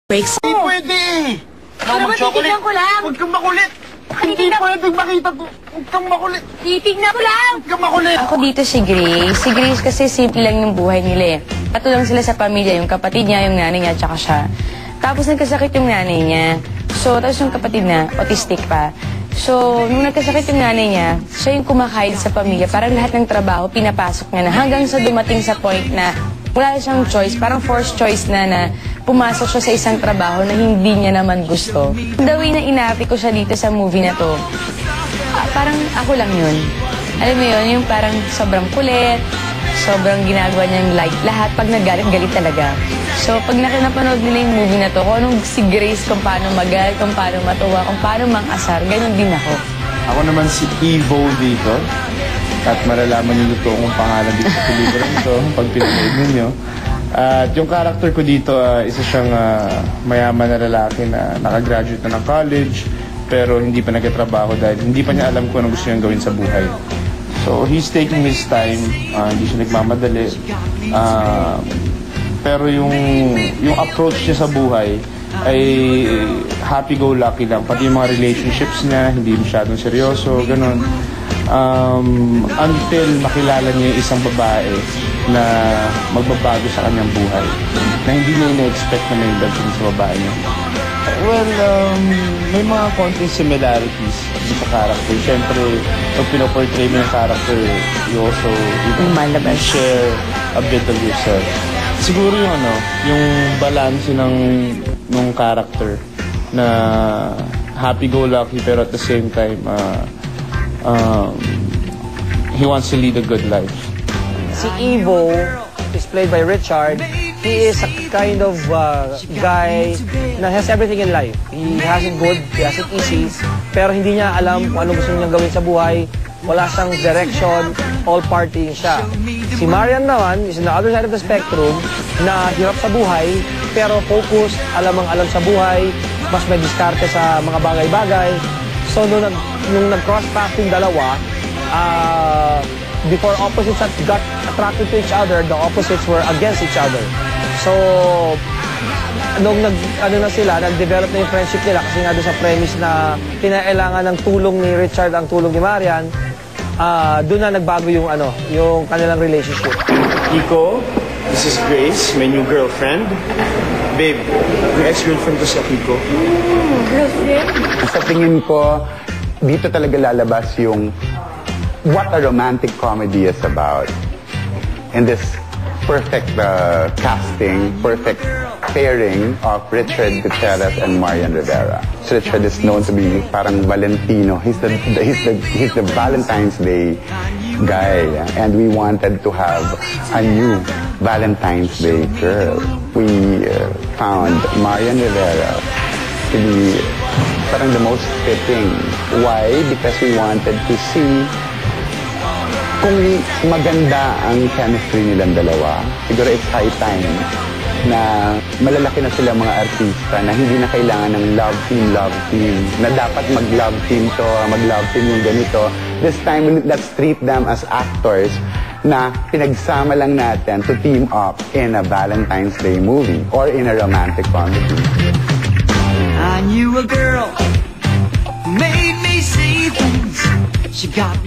Breaks. Hindi pwede eh! Pero tititignan ko lang. Huwag kang makulit! Hindi pwede makita ko! Huwag kang makulit! Titignan ko lang. Huwag kang makulit! Ako dito si Grace. Si Grace kasi simple lang yung buhay nila eh. Patulong sila sa pamilya, yung kapatid niya, yung nanay niya, tsaka siya. Tapos nagkasakit yung nanay niya. So, tapos yung kapatid na, autistic pa. So, nung nagkasakit yung nanay niya, siya yung kumakahid sa pamilya. Parang lahat ng trabaho, pinapasok niya na. Hanggang sa dumating sa point na wala siyang choice, parang forced choice na pumasok siya sa isang trabaho na hindi niya naman gusto. The way na inarte ko siya dito sa movie na to, parang ako lang yun. Alam mo yun, yung parang sobrang kulit, sobrang ginagawa niyang light lahat pag nagalit-galit talaga. So, pag napanood nila yung movie na to, kung anong si Grace, kung paano magalit, kung paano matuwa, kung paano mang-asar, ganun din ako. Ako naman si Evo dito. At malalaman niyo ito kung pangalan dito sa pelikula nito pag pinanood ninyo. At yung character ko dito, isa siyang mayaman na lalaki na nakagraduate na ng college pero hindi pa nagtatrabaho dahil hindi pa niya alam kung ano gusto niyang gawin sa buhay. So he's taking his time, hindi siya nagmamadali. Pero yung approach niya sa buhay ay happy-go-lucky lang. Pati yung mga relationships niya, hindi masyadong seryoso, ganun. Until makilala niya yung isang babae na magbabago sa kanyang buhay na hindi niya ina-expect na may dating sa babae niya. Well, may mga konting similarities sa character. Siyempre, pag pinoportray mo yung character, you also share a bit of yourself. Siguro yung balance ng character na happy-go-lucky pero at the same time, he wants to lead a good life. Si Evo is played by Richard. He is a kind of guy na has everything in life. He has it good, he has it easy, pero hindi niya alam kung ano gusto niyang gawin sa buhay. Wala siyang direction, all partying siya. Si Marian naman is on the other side of the spectrum na hirap sa buhay, pero focused, alam sa buhay, mas may diskarte sa mga bagay-bagay. So, nung nag-cross path yung dalawa, before opposites got attracted to each other, the opposites were against each other. So, nung nag-develop na yung friendship nila, kasi nga doon sa premise na kinailangan ng tulong ni Richard ang tulong ni Marian, doon na nagbago yung kanilang relationship. Kiko, this is Grace, my new girlfriend. Babe, yung ex-girlfriend ko si Kiko. Girlfriend? Sa tingin ko, dito talaga lalabas yung what a romantic comedy is about. And this perfect casting, perfect pairing of Richard Gutierrez and Marian Rivera. So Richard is known to be parang Valentino. He's the Valentine's Day guy, and we wanted to have a new Valentine's Day girl. We found Marian Rivera to be parang the most fitting. Why? Because we wanted to see kung maganda ang chemistry nilang dalawa. Siguro it's high time na malalaki na sila mga artista na hindi na kailangan ng love team, na dapat mag-love team to, mag-love team yung ganito. This time, let's treat them as actors na pinagsama lang natin to team up in a Valentine's Day movie or in a romantic comedy. I knew a girl who made me see things. She got